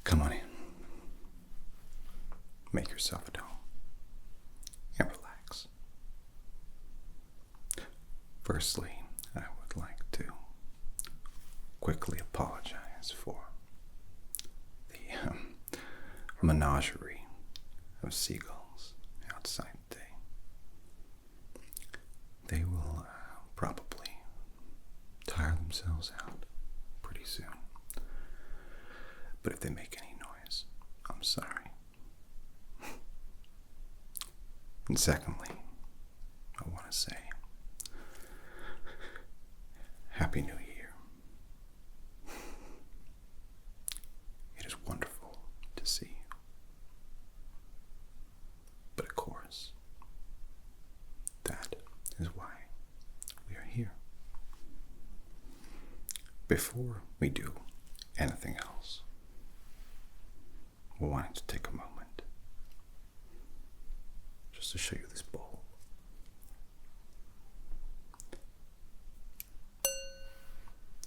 Come on in. Make yourself at home and relax. Firstly, I would like to quickly apologize for the menagerie of seagulls outside today. They will probably tire themselves out pretty soon. But if they make any noise, I'm sorry. And secondly, I want to say, Happy New Year. It is wonderful to see you. But of course, that is why we are here. Before we do anything else, we wanted to take a moment just to show you this bowl.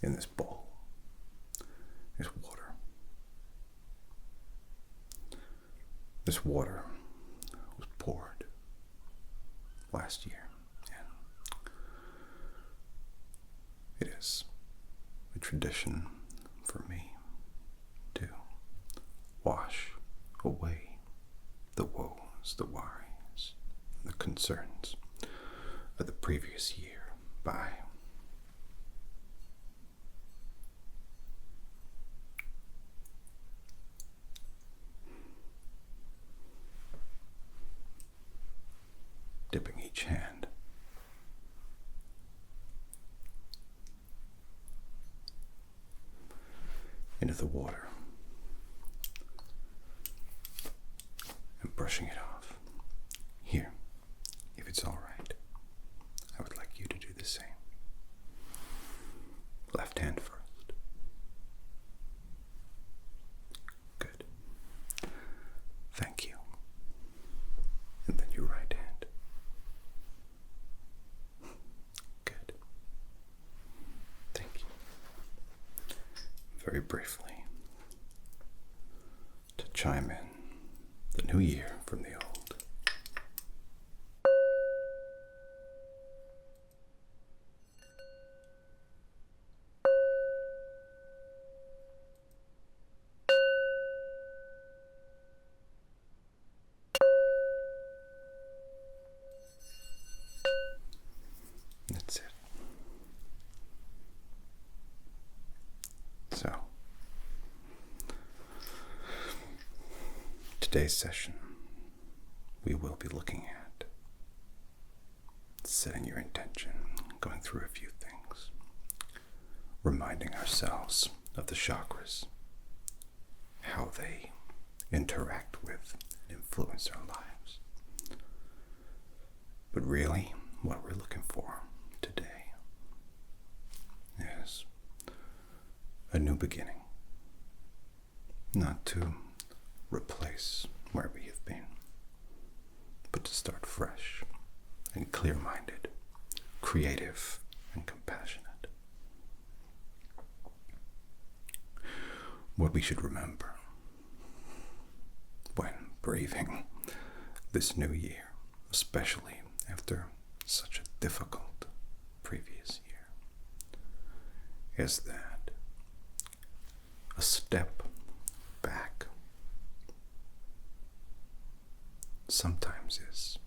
In this bowl is water. This water was poured last year, and it is a tradition for me to wash away the woes, the worries, and the concerns of the previous year by dipping each hand into the water and brushing it off. Here, if it's all right, I would like you to do the same. Left hand first. Good. Thank you. And then your right hand. Good. Thank you. Very briefly, to chime in the new year from the old. That's it. So, today's session, we will be looking at setting your intention, going through a few things, reminding ourselves of the chakras, how they interact with and influence our lives. But really, what we're looking for today is a new beginning, not to replace where we have been, but to start fresh and clear-minded, creative and compassionate. What we should remember when braving this new year, especially after such a difficult previous year, is that a step back sometimes is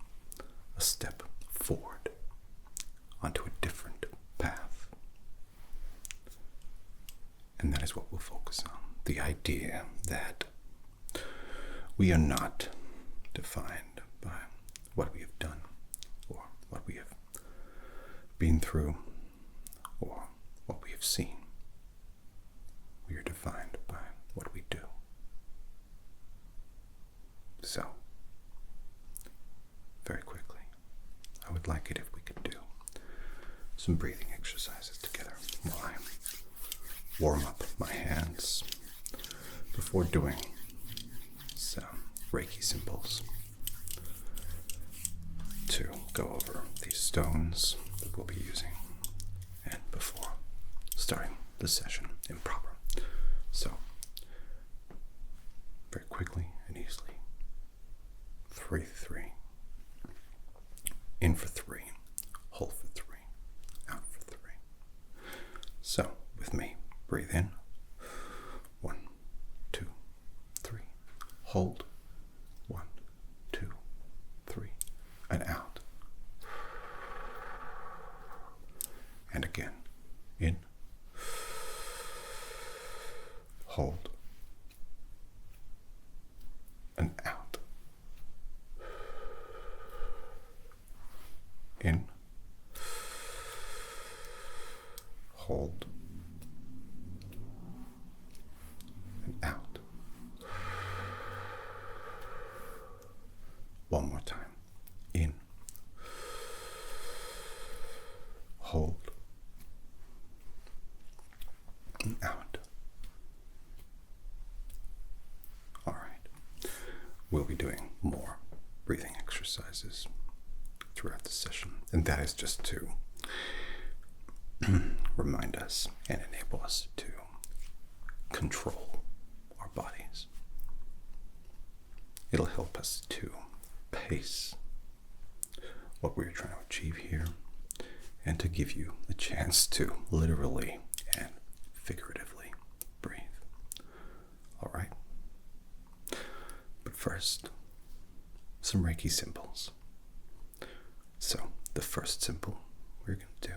a step forward onto a different path. And that is what we'll focus on. The idea that we are not defined by what we have done or what we have been through or what we have seen. We are defined by what we do. So, very quickly, I would like it if we could do some breathing exercises together while I warm up my hands before doing some Reiki symbols to go over these stones that we'll be using and before starting the session improper. So, quickly and easily. 3, 3. In for 3, hold for 3, out for 3. So, with me, breathe in. 1, 2, 3. Hold. 1, 2, 3. And out. And again. In. Hold. And out. In. Hold. And out. One more time. In. Hold. And out. All right. We'll be doing more breathing exercises throughout the session, and that is just to remind us and enable us to control our bodies. It'll help us to pace what we're trying to achieve here, and to give you the chance to literally and figuratively breathe. All right? But first, some Reiki symbols. So, the first symbol we're going to do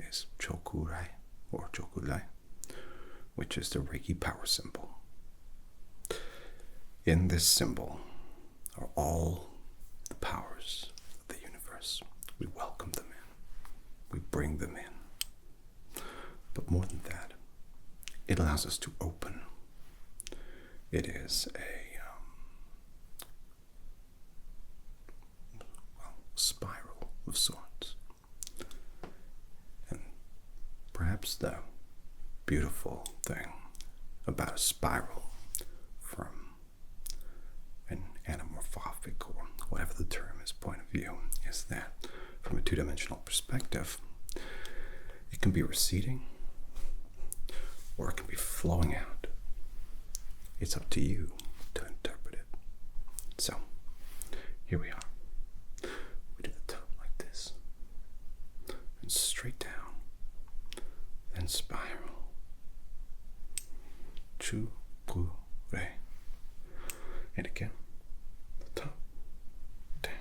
is Chokurai, or Chokurai, which is the Reiki power symbol. In this symbol are all the powers of the universe. We welcome them in. We bring them in. But more than that, it allows us to open. It is a spiral of sorts. And perhaps the beautiful thing about a spiral from an anamorphic, or whatever the term is, point of view, is that from a two-dimensional perspective, it can be receding or it can be flowing out. It's up to you to interpret it. So, here we are. We do the top like this, and straight down, then spiral. Chu, gu, re. And again, the top, down,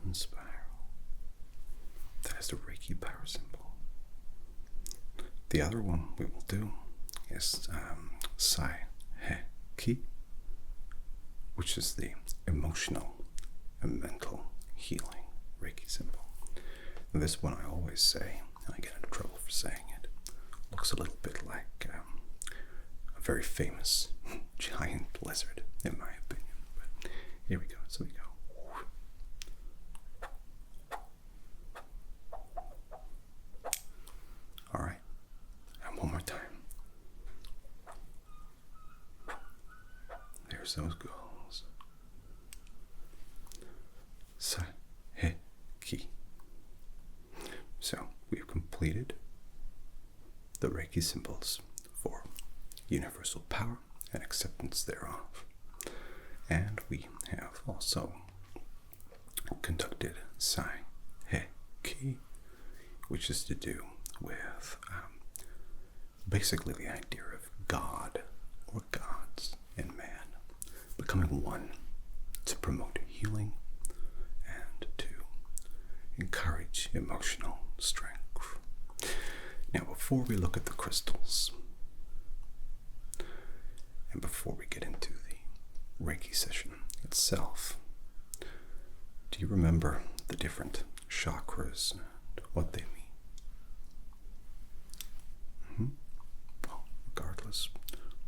and spiral. That is the Reiki power symbol. The other one we will do is Sai-he-ki, which is the emotional and mental healing Reiki symbol. And this one I always say, and I get into trouble for saying it, looks a little bit like a very famous giant lizard, in my opinion. But here we go. So we go. All right. And one more time. There's those goals. Sai-he-ki. So we've completed the Reiki symbols for universal power and acceptance thereof. And we have also conducted Sai-he-ki, which is to do with basically the idea of God or gods and man becoming one to promote healing and to encourage emotional strength. Now, before we look at the crystals, and before we get into the Reiki session itself, do you remember the different chakras and what they mean? Well, regardless,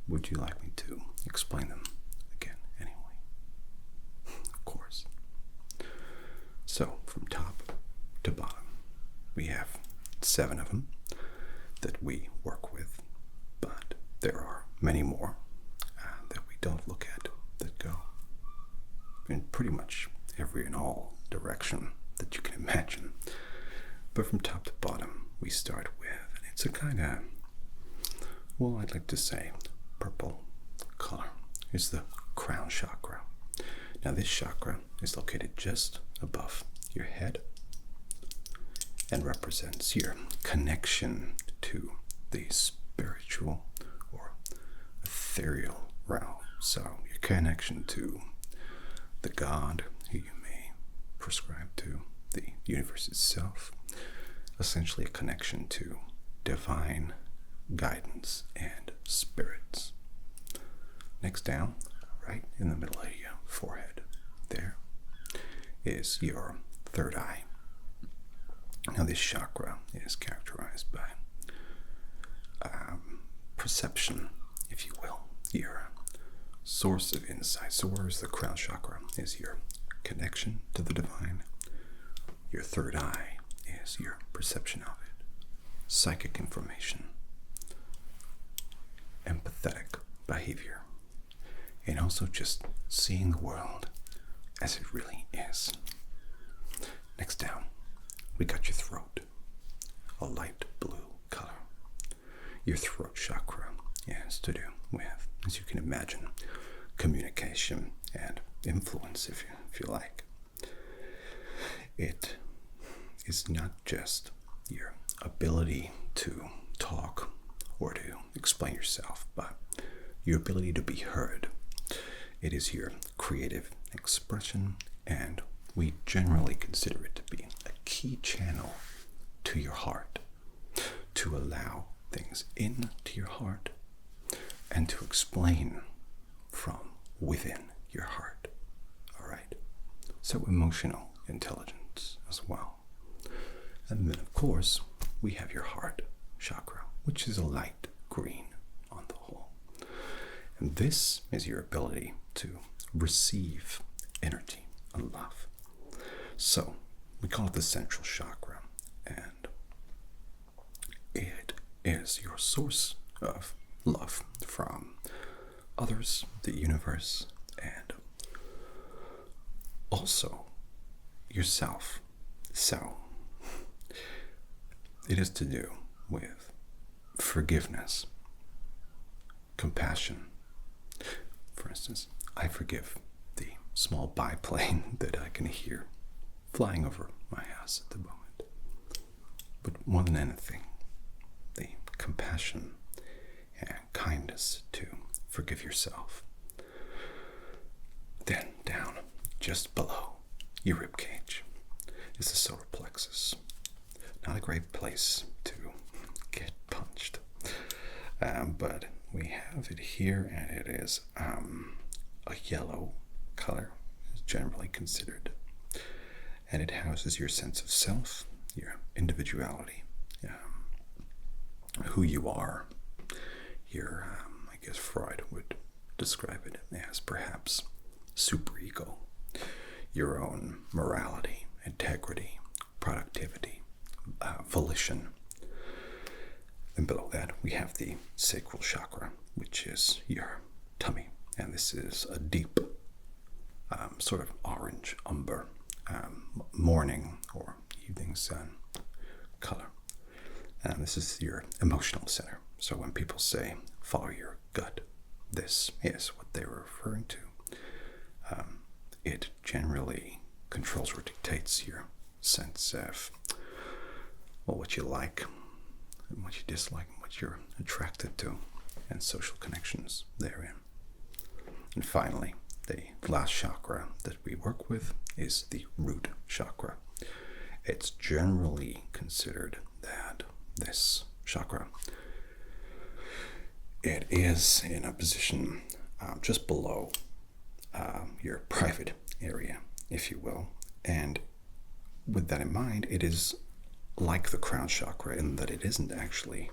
would you like me to explain them again anyway? Of course. So, from top to bottom, we have 7 of them that we work with, but there are many more that we don't look at that go in pretty much every and all direction that you can imagine. But from top to bottom, we start with, and it's a kind of, well, I'd like to say purple color, is the crown chakra. Now this chakra is located just above your head and represents your connection to the spiritual or ethereal realm. So your connection to the God who you may prescribe to, the universe itself, essentially a connection to divine guidance and spirits. Next down, right in the middle of your forehead, there is your third eye. Now this chakra is characterized by perception, if you will, your source of insight. So whereas the crown chakra is your connection to the divine, your third eye is your perception of it, psychic information, empathetic behavior, and also just seeing the world as it really is. Next down, we got your throat, a light blue color. Your throat chakra has to do with, as you can imagine, communication and influence, if you like. It is not just your ability to talk or to explain yourself, but your ability to be heard. It is your creative expression, and we generally consider it to be a key channel to your heart, to allow things into your heart and to explain from within your heart. All right? So emotional intelligence as well. And then, of course, we have your heart chakra, which is a light green on the whole. And this is your ability to receive energy and love. So we call it the central chakra, and it is your source of love from others, the universe, and also yourself. So it is to do with forgiveness, compassion. For instance, I forgive the small biplane that I can hear flying over my house at the moment. But more than anything, the compassion and kindness to forgive yourself. Then down, just below your ribcage, is the solar plexus. Not a great place to get punched, but we have it here, and it is a yellow color, is generally considered, and it houses your sense of self, your individuality, who you are. Your, I guess Freud would describe it as perhaps superego, your own morality, integrity, productivity, volition. And below that, we have the sacral chakra, which is your tummy. And this is a deep, sort of orange umber, morning or evening sun color. And this is your emotional center. So when people say, follow your gut, this is what they were referring to. It generally controls or dictates your sense of, well, what you like, and what you dislike, and what you're attracted to, and social connections therein. And finally, the last chakra that we work with is the root chakra. It's generally considered that this chakra, it is in a position just below your private area, if you will. And with that in mind, it is like the crown chakra in that it isn't actually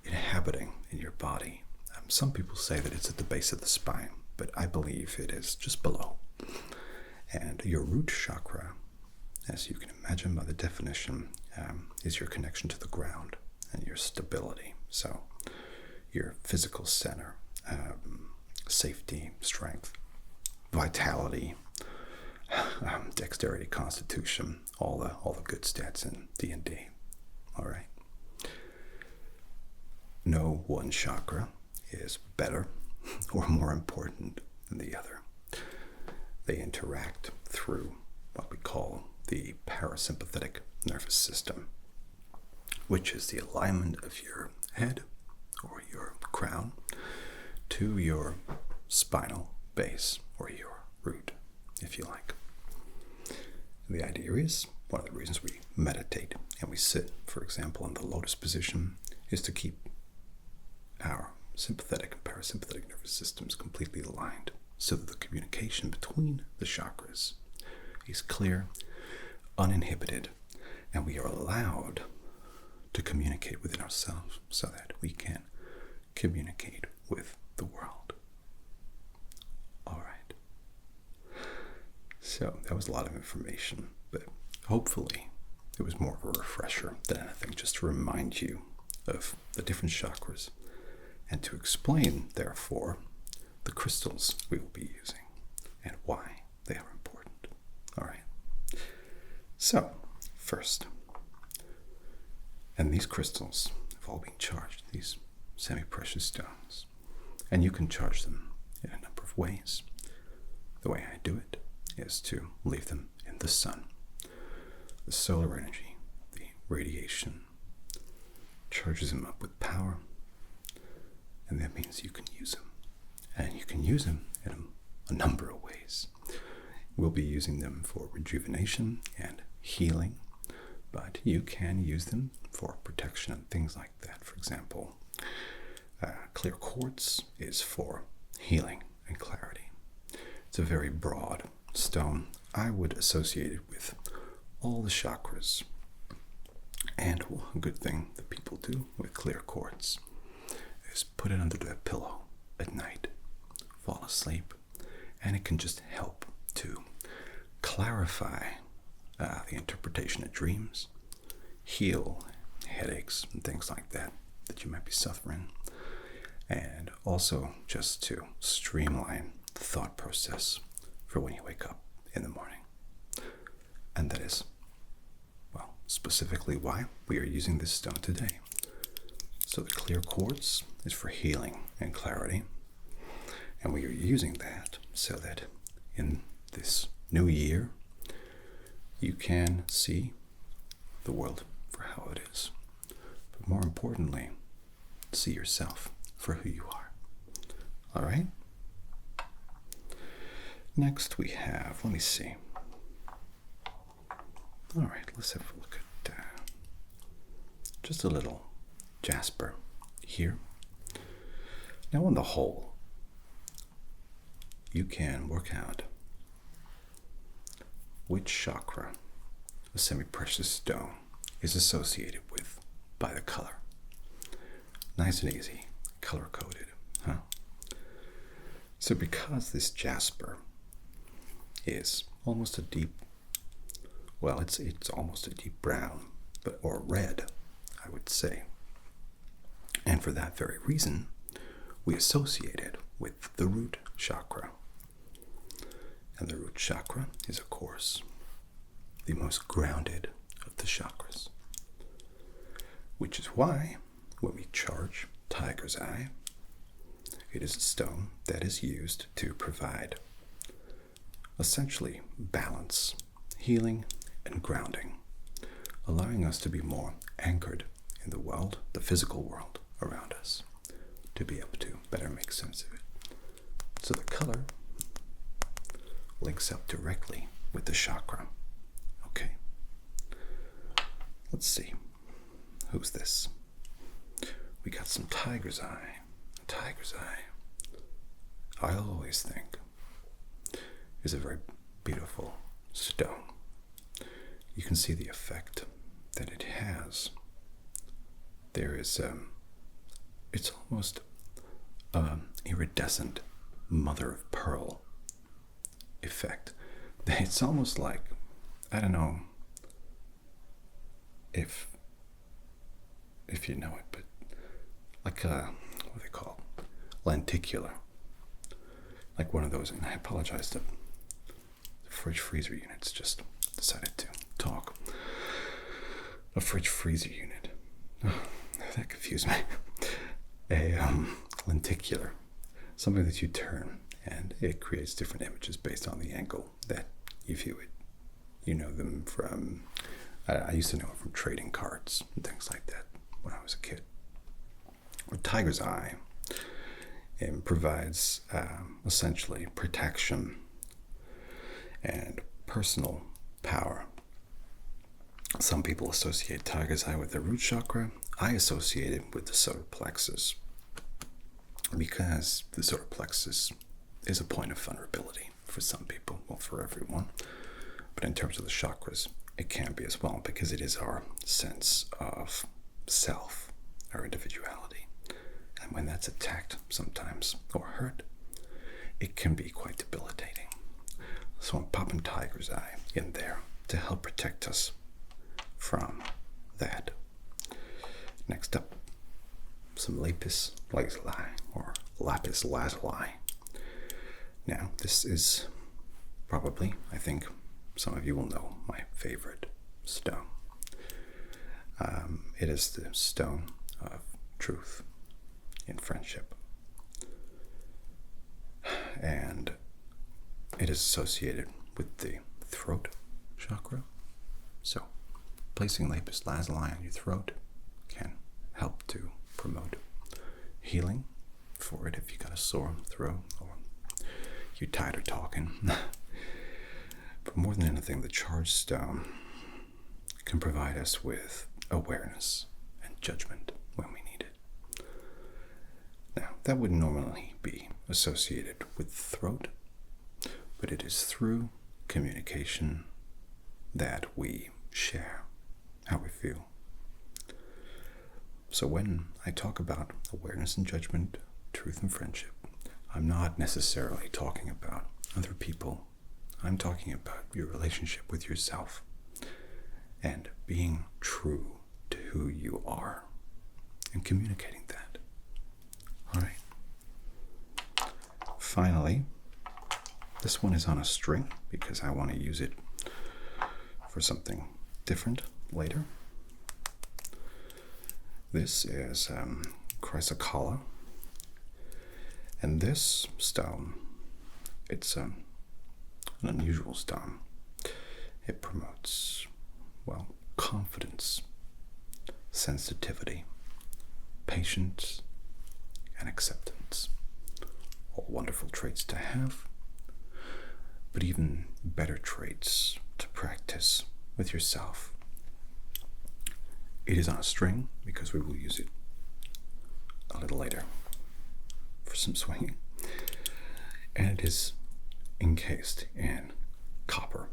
inhabiting in your body. Some people say that it's at the base of the spine, but I believe it is just below. And your root chakra, as you can imagine by the definition, is your connection to the ground and your stability. So your physical center, safety, strength, vitality, dexterity, constitution, all the good stats in D&D. All right. No one chakra is better or more important than the other. They interact through what we call the parasympathetic nervous system, which is the alignment of your head or your crown to your spinal base or your root, if you like. The idea is, one of the reasons we meditate and we sit, for example, in the lotus position, is to keep our sympathetic and parasympathetic nervous systems completely aligned so that the communication between the chakras is clear, uninhibited, and we are allowed to communicate within ourselves so that we can communicate with the world. All right. So that was a lot of information, but hopefully it was more of a refresher than anything, just to remind you of the different chakras and to explain, therefore, the crystals we will be using and why they are important. All right. So, first, and these crystals have all been charged, these semi-precious stones, and you can charge them in a number of ways. The way I do it is to leave them in the sun. The solar energy, the radiation, charges them up with power, and that means you can use them. And you can use them in a number of ways. We'll be using them for rejuvenation and healing, but you can use them for protection and things like that. For example, clear quartz is for healing and clarity. It's a very broad stone. I would associate it with all the chakras. And a good thing that people do with clear quartz is put it under their pillow at night, fall asleep, and it can just help to clarify the interpretation of dreams, heal headaches and things like that you might be suffering, and also just to streamline the thought process for when you wake up in the morning. And that is, well, specifically why we are using this stone today. So the clear quartz is for healing and clarity, and we are using that so that in this new year you can see the world for how it is, but more importantly, see yourself for who you are. All right? Next we have, let me see. All right, let's have a look at just a little jasper here. Now on the whole, you can work out which chakra a semi-precious stone is associated with by the color. Nice and easy, color-coded, huh? So because this jasper is almost a deep, well, it's almost a deep brown, or red, I would say. And for that very reason, we associate it with the root chakra. And the root chakra is, of course, the most grounded of the chakras. Which is why, when we charge tiger's eye, it is a stone that is used to provide essentially balance, healing, and grounding, allowing us to be more anchored in the world, the physical world around us, to be able to better make sense of it. So the color links up directly with the chakra. Okay. Let's see. Who's this? We got some tiger's eye. Tiger's eye, I always think, is a very beautiful stone. You can see the effect that it has. There is, it's almost iridescent mother of pearl effect. It's almost like, I don't know if you know it, but like what are they called? Lenticular. Like one of those, and I apologize to the fridge freezer units just decided to talk. A fridge freezer unit. Oh, that confused me. A lenticular something that you turn, and it creates different images based on the angle that you view it. You know them from, I used to know it from trading cards and things like that when I was a kid. A tiger's eye provides essentially protection and personal power. Some people associate tiger's eye with the root chakra. I associate it with the solar plexus because the solar plexus is a point of vulnerability for some people, well, for everyone. But in terms of the chakras, it can be as well because it is our sense of self, our individuality. And when that's attacked sometimes or hurt, it can be quite debilitating. So I'm popping tiger's eye in there to help protect us from that. Next up, some lapis lazuli or lapis lazuli. Now, this is probably, I think, some of you will know, my favorite stone. It is the stone of truth in friendship. And it is associated with the throat chakra. So, placing lapis lazuli on your throat can help to promote healing for it if you got a sore throat or you're tired of talking. But more than anything, the charged stone can provide us with awareness and judgment when we need it. Now, that would normally be associated with the throat, but it is through communication that we share how we feel. So when I talk about awareness and judgment, truth and friendship, I'm not necessarily talking about other people. I'm talking about your relationship with yourself and being true to who you are and communicating that. All right. Finally, this one is on a string because I want to use it for something different later. This is chrysocolla, and this stone, it's an unusual stone. It promotes, well, confidence, sensitivity, patience, and acceptance. All wonderful traits to have, but even better traits to practice with yourself. It is on a string because we will use it a little later for some swinging. And it is encased in copper.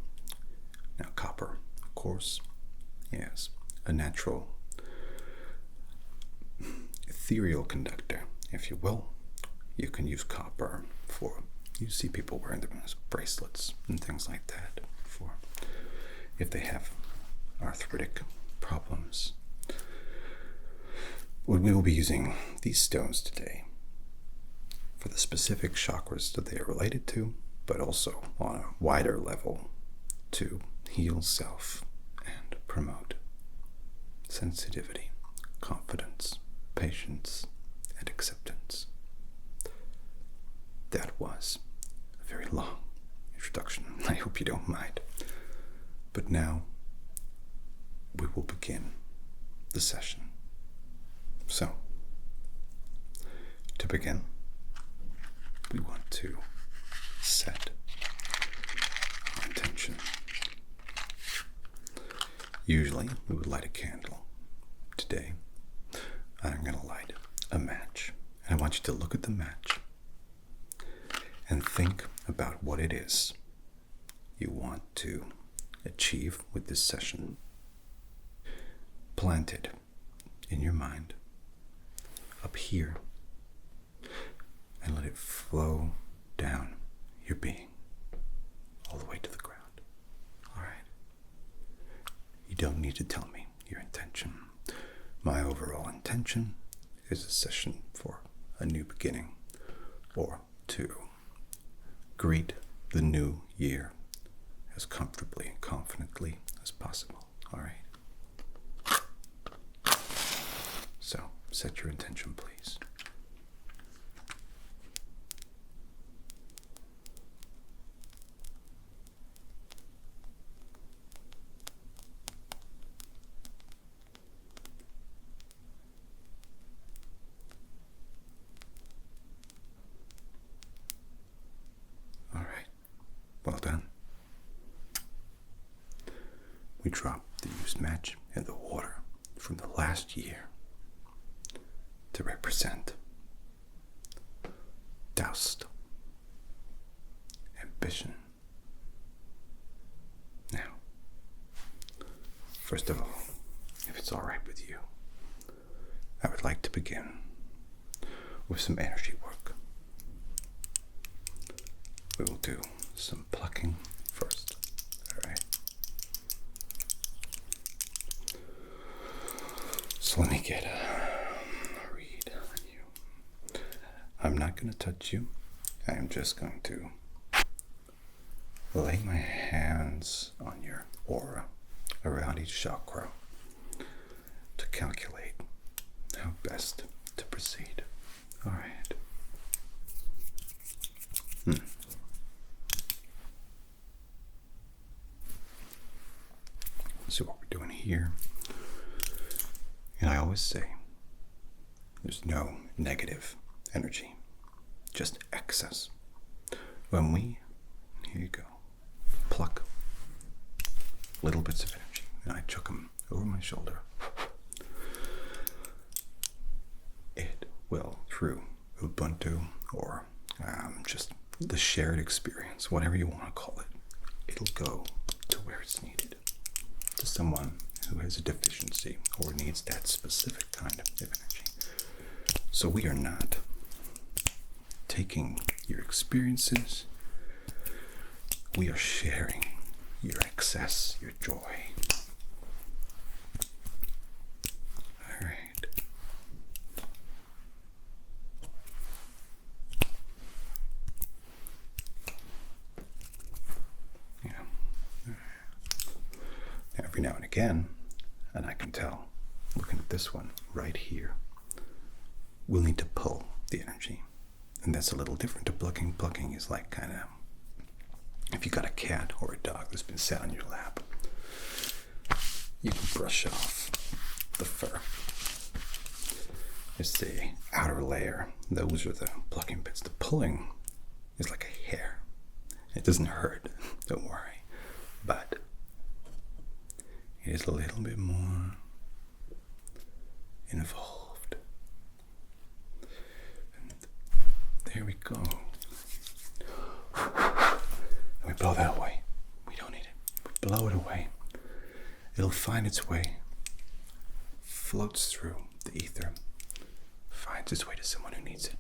Now, copper, of course, is a natural ethereal conductor, if you will. You can use copper for, you see people wearing them as bracelets and things like that for if they have arthritic problems. Well, we will be using these stones today for the specific chakras that they are related to, but also on a wider level to heal self and promote sensitivity, confidence, patience, and acceptance. That was a very long introduction. I hope you don't mind. But now we will begin the session. So, to begin, we want to set our intention. Usually, we would light a candle. Today, I'm going to light a match. And I want you to look at the match and think about what it is you want to achieve with this session. Plant it in your mind up here and let it flow down your being all the way to the ground. All right? You don't need to tell me your intention. My overall intention is a session for a new beginning or to greet the new year as comfortably and confidently as possible. All right? So, set your intention, please. drop the used match in the water from the last year to represent doused ambition. Now, first of all, if it's all right with you, I would like to begin with some energy work. We will do some plucking first, all right? So let me get a read on you. I'm not going to touch you. I am just going to lay my hands on your aura around each chakra to calculate how best to proceed. All right. So what we're doing here, and I always say, there's no negative energy, just excess. When we, here you go, pluck little bits of energy, and I chuck them over my shoulder, it will, through Ubuntu or just the shared experience, whatever you want to call it, it'll go to where it's needed, to someone who has a deficiency or needs that specific kind of energy. So we are not taking your experiences, we are sharing your excess, your joy. All right. Every now and again, and I can tell, looking at this one right here, we'll need to pull the energy. And that's a little different to plucking. Plucking is like kind of, if you got a cat or a dog that's been sat on your lap, you can brush off the fur. It's the outer layer. Those are the plucking bits. The pulling is like a hair. It doesn't hurt, don't worry. But it is a little bit more involved. And there we go. And we blow that away. We don't need it. We blow it away. It'll find its way, floats through the ether, finds its way to someone who needs it.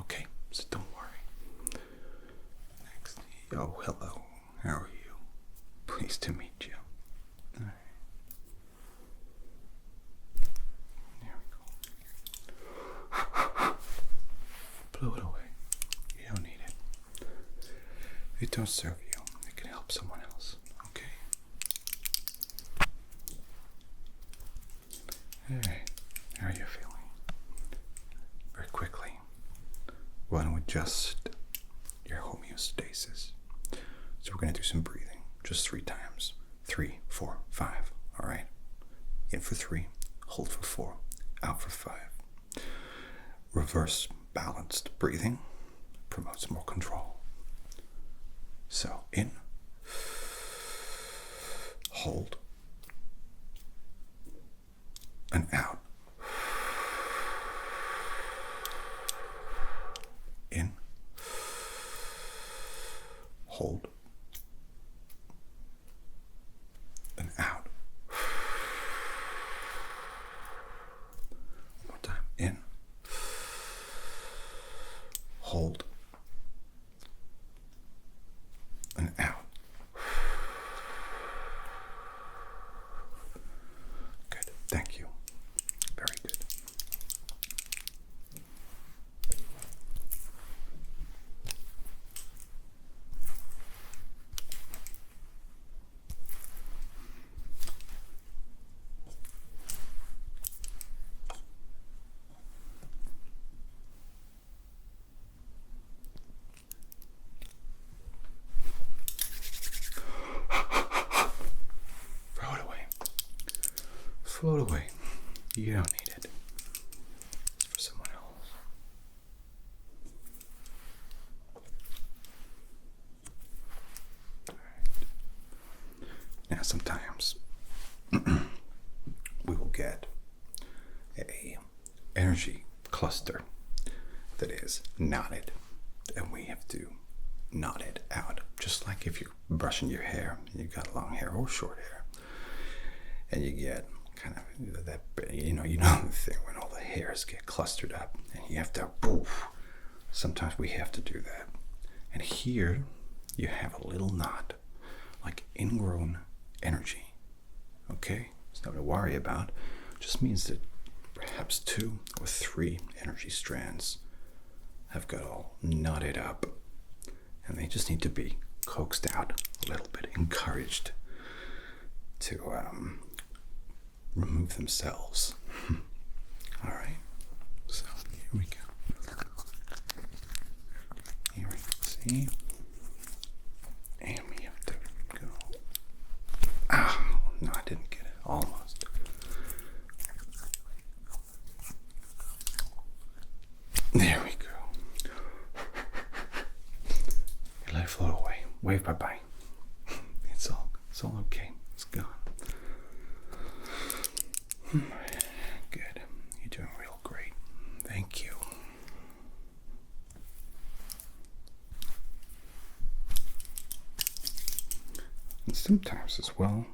Okay? So don't worry. Next. Oh, hello. How are you? Pleased to meet you. Blow it away. You don't need it. It don't serve you. It can help someone else. Okay? Alright. How are you feeling? Very quickly, we want to adjust your homeostasis. So we're going to do some breathing. Just 3 times. 3, 4, 5. Alright? In for 3. Hold for 4. Out for 5. Reverse balanced breathing promotes more control. So in, hold, and out. In, hold, and out. One more time. In, hold, and out. Good. Thank you. Very good. Float away. You don't need it. It's for someone else. All right. Now sometimes we will get a energy cluster that is knotted, and we have to knot it out, just like if you're brushing your hair and you've got long hair or short hair, and you get kind of that, you know the thing when all the hairs get clustered up and you have to poof. Sometimes we have to do that, and here you have a little knot, like ingrown energy. Okay, it's nothing to worry about. It just means that perhaps 2 or 3 energy strands have got all knotted up, and they just need to be coaxed out a little bit, encouraged to remove themselves. All right, so here we go. Here we see, and we have to go. No, I didn't get it. Almost. There we go. Let it float away. Wave bye-bye. It's all okay. It's gone. Good. You're doing real great. Thank you. And sometimes as well,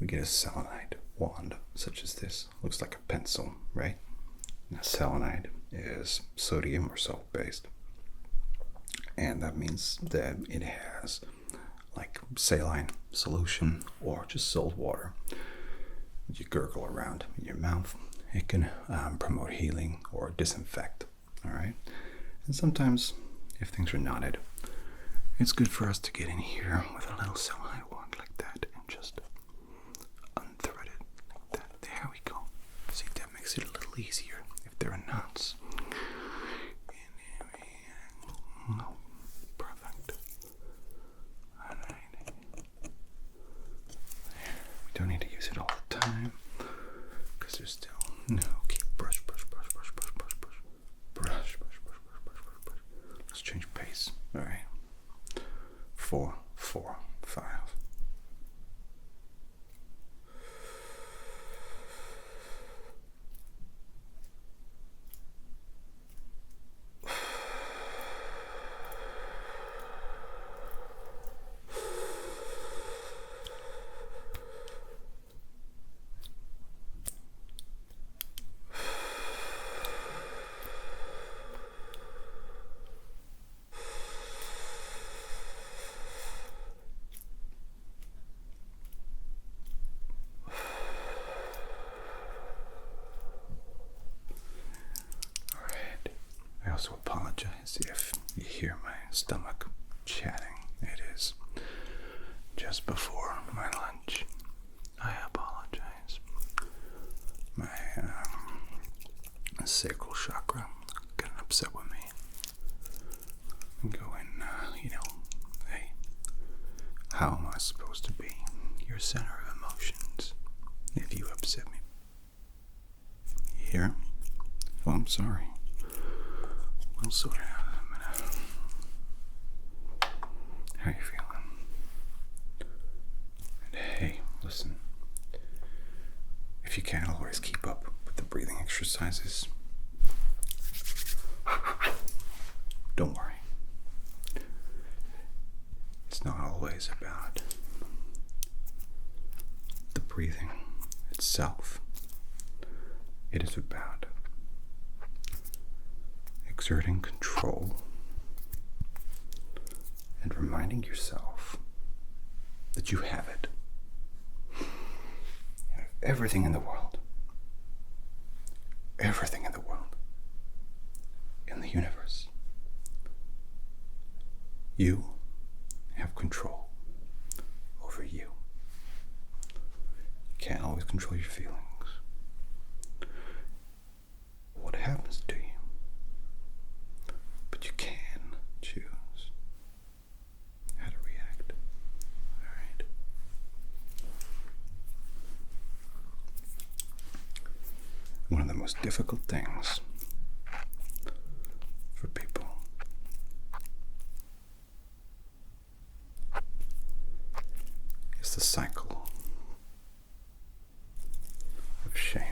we get a selenite wand, such as this. Looks like a pencil, right? Now, selenite is sodium or salt-based, and that means that it has like saline solution or just salt water. You gurgle around in your mouth. It can promote healing or disinfect. All right, and sometimes if things are knotted, it's good for us to get in here with a little selenite wand like that and just unthread it like that. There we go. See, that makes it a little easier if there are knots. Oh, perfect. All right. We don't need to use it all the time because there's still keep brush. Let's change pace. All right. 4, 4, 5. I also apologize if you hear my stomach chatting. It is just before my lunch. I apologize. My sacral chakra getting upset with me. I'm going, hey, how am I supposed to be your center of emotions if you upset me? Here? Oh, I'm sorry. We'll sort it out in a minute. How you feeling? And hey, listen. If you can't always keep up with the breathing exercises, don't worry. It's not always about the breathing itself. It is about exerting control and reminding yourself that you have it. You have everything in the world. Everything in the world. In the universe. You have control over you. You can't always control your feelings. What happens to you? But you can choose how to react. All right. One of the most difficult things for people is the cycle of shame.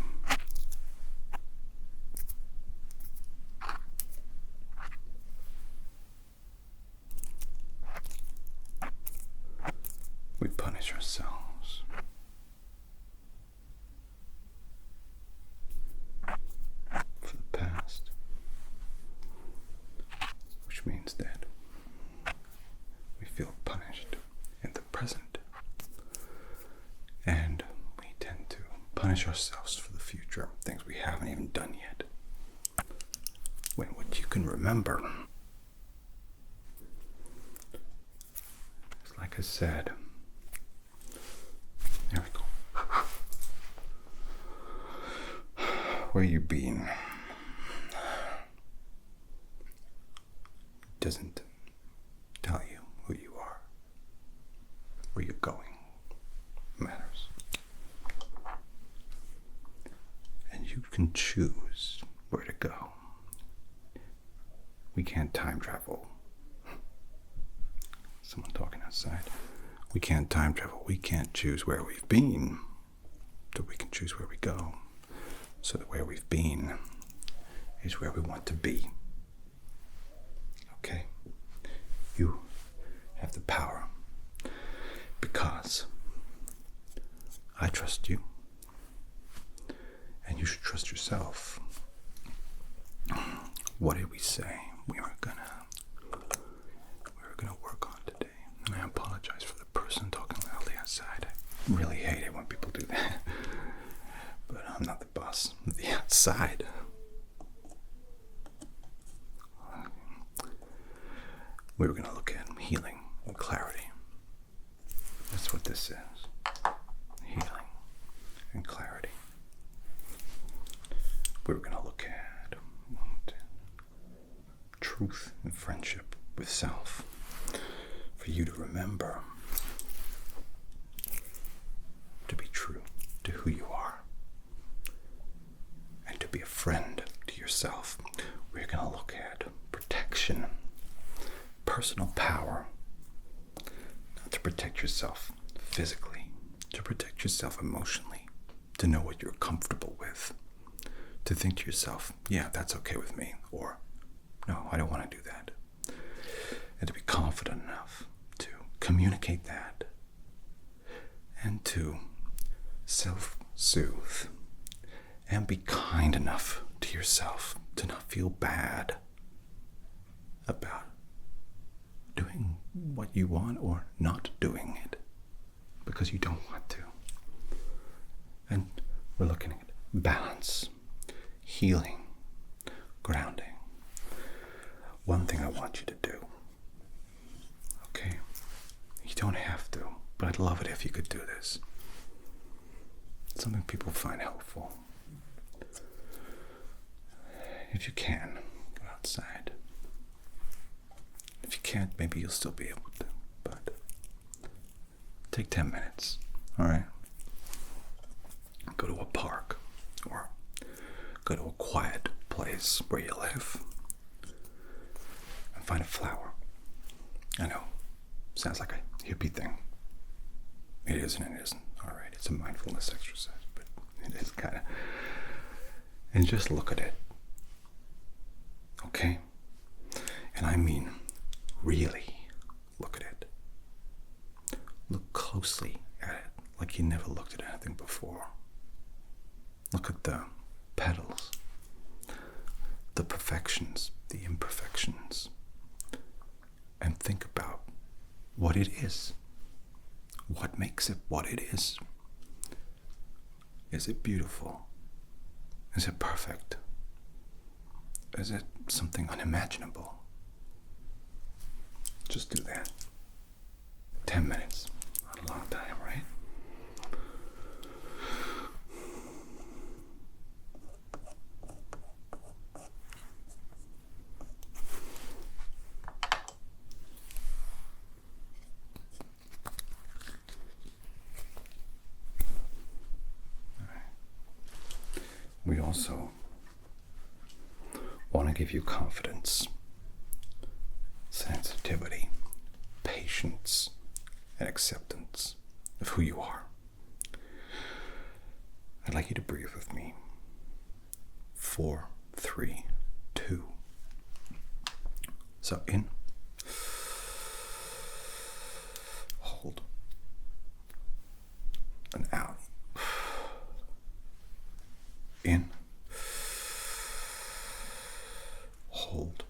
We punish ourselves for the past, which means that we feel punished in the present, and we tend to punish ourselves for the future, things we haven't even done yet, when what you can remember is, like I said, there we go, where you've been doesn't tell you who you are. Where you're going matters. And you can choose where to go. We can't time travel. Someone talking outside. We can't time travel. We can't choose where we've been, but we can choose where we go. So that where we've been is where we want to be. Okay? You have the power, because I trust you, and you should trust yourself. What did we say we were gonna work on today? And I apologize for the person talking loudly outside. I really hate it when people do that. But I'm not the boss of the outside. We were going to look at healing and clarity. That's what this is. Healing and clarity. We were going to look at truth and friendship with self. For you to remember to be true to who you are. And to be a friend to yourself. We're going to look at protection. Personal power, not to protect yourself physically, to protect yourself emotionally, to know what you're comfortable with, to think to yourself, yeah, that's okay with me, or no, I don't want to do that, and to be confident enough to communicate that, and to self-soothe, and be kind enough to yourself to not feel bad about doing what you want or not doing it because you don't want to. And we're looking at balance, healing, grounding. One thing I want you to do, okay? You don't have to, but I'd love it if you could do this. Something people find helpful. If you can, go outside. If you can't, maybe you'll still be able to, but take 10 minutes, all right? Go to a park, or go to a quiet place where you live, and find a flower. I know, sounds like a hippie thing. It isn't, it isn't, all right? It's a mindfulness exercise, but it is kind of, and just look at it, okay? And I mean, really look at it. Look closely at it, like you never looked at anything before. Look at the petals, the perfections, the imperfections, and think about what it is. What makes it what it is? Is it beautiful? Is it perfect? Is it something unimaginable? Just do that. 10 minutes. Not a long time, right? All right. We also want to give you confidence, sensitivity, patience, and acceptance of who you are. I'd like you to breathe with me. 4, 3, 2. So in, hold, and out. In, hold,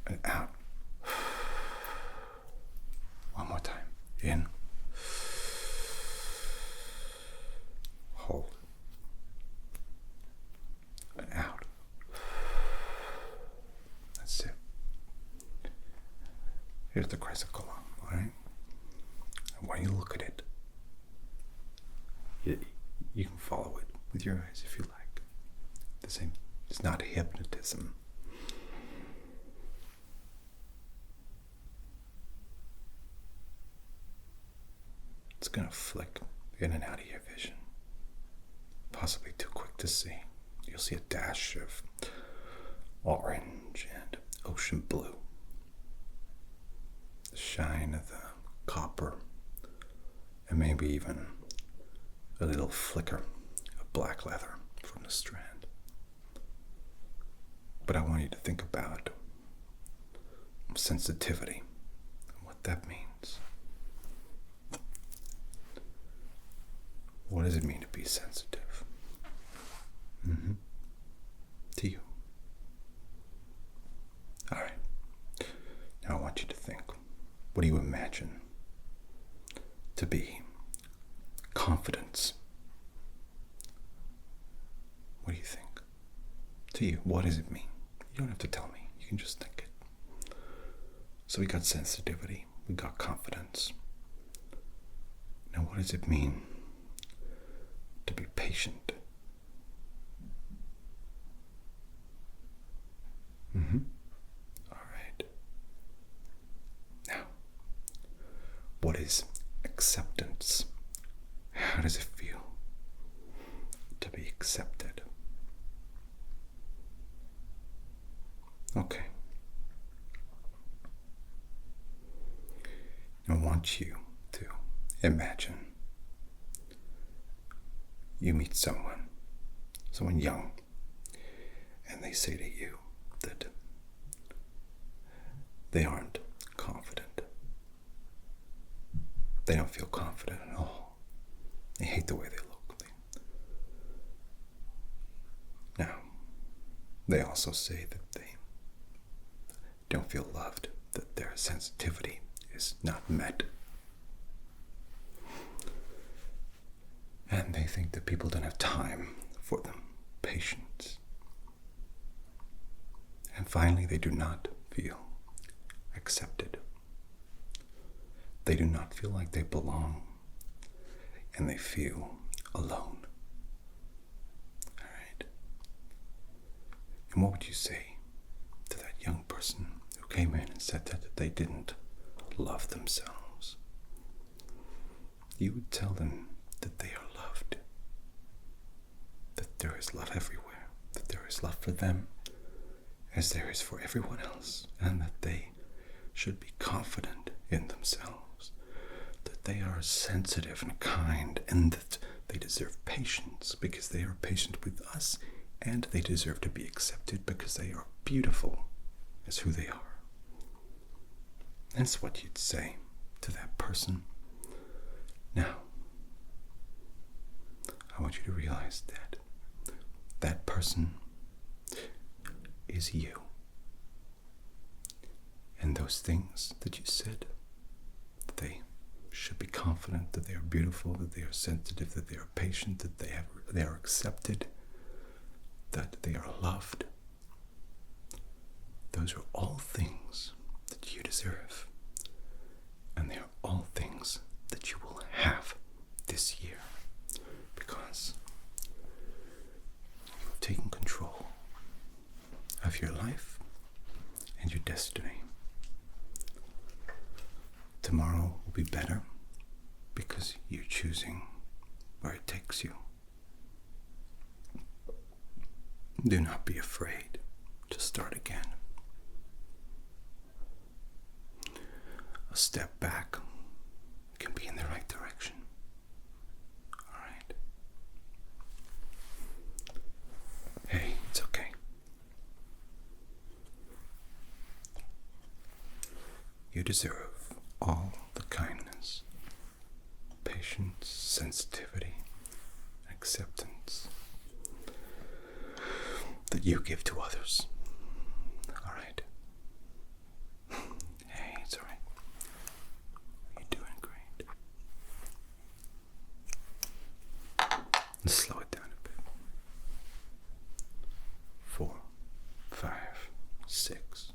and out. One more time. In, hold, and out. That's it. Here's the chrysalis, all right? And when you look at it, you can follow it with your eyes if you like. The same. It's not hypnotism. It's going to flick in and out of your vision. Possibly too quick to see. You'll see a dash of orange and ocean blue. The shine of the copper, and maybe even a little flicker of black leather from the strand. But I want you to think about sensitivity and what that means. What does it mean to be sensitive? To you. All right. Now I want you to think. What do you imagine to be confidence? What do you think? To you, what does it mean? You don't have to tell me. You can just think it. So we got sensitivity. We got confidence. Now what does it mean to be patient? All right. Now, what is acceptance? How does it feel to be accepted? Okay. I want you to imagine you meet someone young, and they say to you that they aren't confident. They don't feel confident at all. They hate the way they look. Now, they also say that they don't feel loved, that their sensitivity is not met. And they think that people don't have time for them, patience. And finally, they do not feel accepted. They do not feel like they belong, and they feel alone. All right. And what would you say to that young person who came in and said that they didn't love themselves? You would tell them that they are loved, that there is love everywhere, that there is love for them as there is for everyone else, and that they should be confident in themselves, that they are sensitive and kind, and that they deserve patience because they are patient with us, and they deserve to be accepted because they are beautiful as who they are. That's what you'd say to that person. Now, I want you to realize that that person is you. And those things that you said, that they should be confident, that they are beautiful, that they are sensitive, that they are patient, that they are accepted, that they are loved. Those are all things that you deserve. And they are all things that you will have this year. Because you have taken control of your life and your destiny. Tomorrow will be better because you're choosing where it takes you. Do not be afraid to start again. A step back can be You deserve all the kindness, patience, sensitivity, acceptance that you give to others. Alright? Hey, it's alright. You're doing great. Let's slow it down a bit. 4, 5, 6.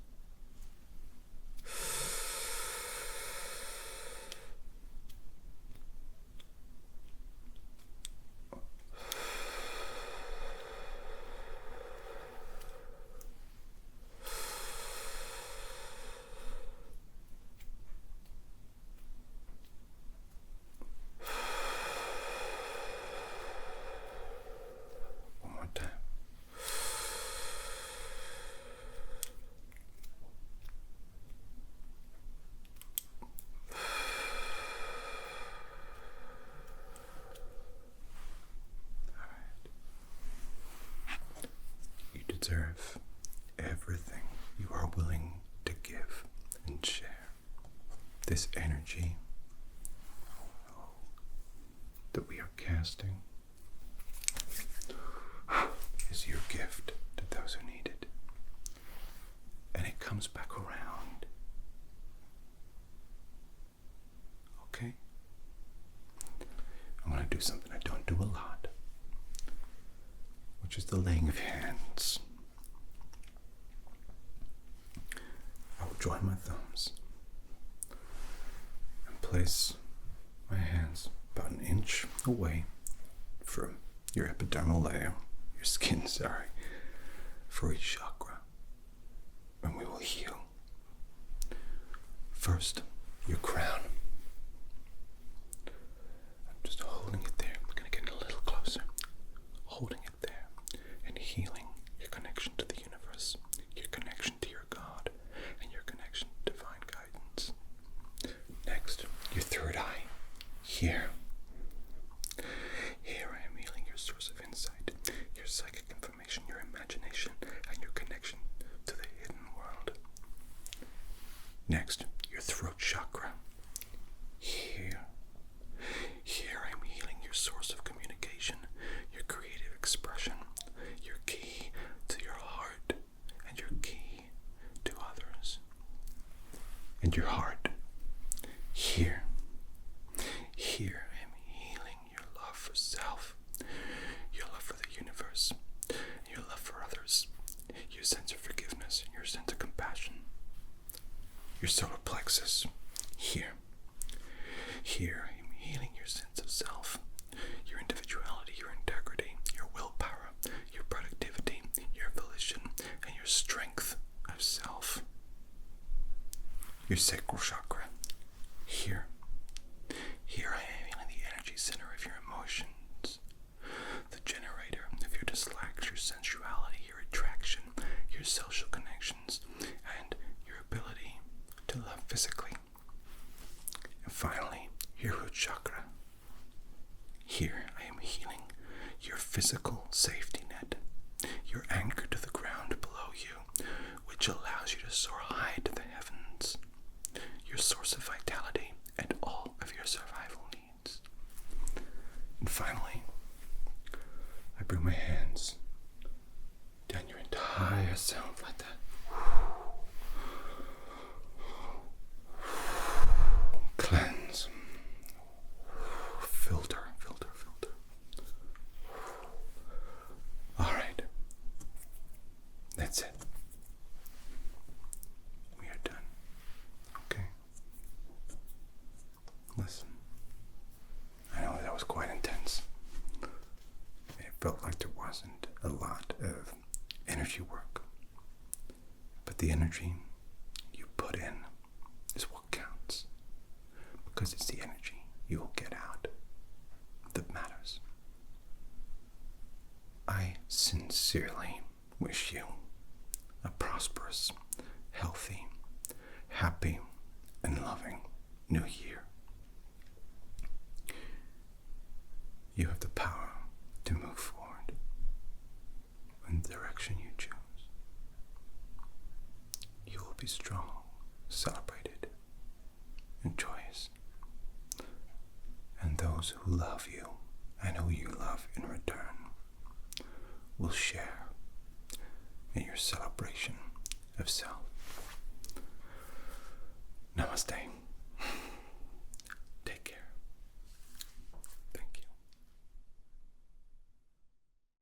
Deserve everything you are willing to give and share. This energy that we are casting is your gift to those who need it. And it comes back around. Okay? I'm going to do something I don't do a lot, which is the laying of hands. I will join my thumbs and place my hands about an inch away from your epidermal layer, your skin, for each chakra. And we will heal. First, your crown. I'm just holding it there. I'm going to get a little closer. Holding it there and healing your connection to the universe, your connection to your God, and your connection to divine guidance. Next, your third eye. Here. Here I am healing your source of insight, your psychic information, your imagination, and your connection to the hidden world. Next, your throat chakra. Here. Here I am healing your source of communication, your creative expression, your key to your heart, and your key to others. And your heart. Here. Here I am healing your love for self, your love for the universe, your love for others, your sense of forgiveness, and your sense of compassion. Your solar plexus. Here. Here I am healing your sense of self, your individuality, your integrity, your willpower, your productivity, your volition, and your strength of self. Your sacral chakra. Here. Here I am healing the energy center of your emotions, the generator of your dislikes, your sensuality, your attraction, your social connections, and your ability to love physically. And finally, your root chakra. Here I am healing your physical safety net, your anchor to the ground below you, which allows you to soar high to the heavens, your source of vitality and all of your survival needs. And finally, I bring my hands down your entire self like that. Cleanse. Filter. Alright. That's it. We are done. Okay? Listen. I know that was quite intense. It felt like there wasn't a lot of energy work. But the energy you put in is what counts. Because it's the energy you will get out that matters. I sincerely wish you a prosperous, healthy, happy, and loving new year. You have the power to move forward in the direction you choose. You will be strong, celebrated, and joyous. And those who love you and who you love in return will share in your celebration of self. Namaste.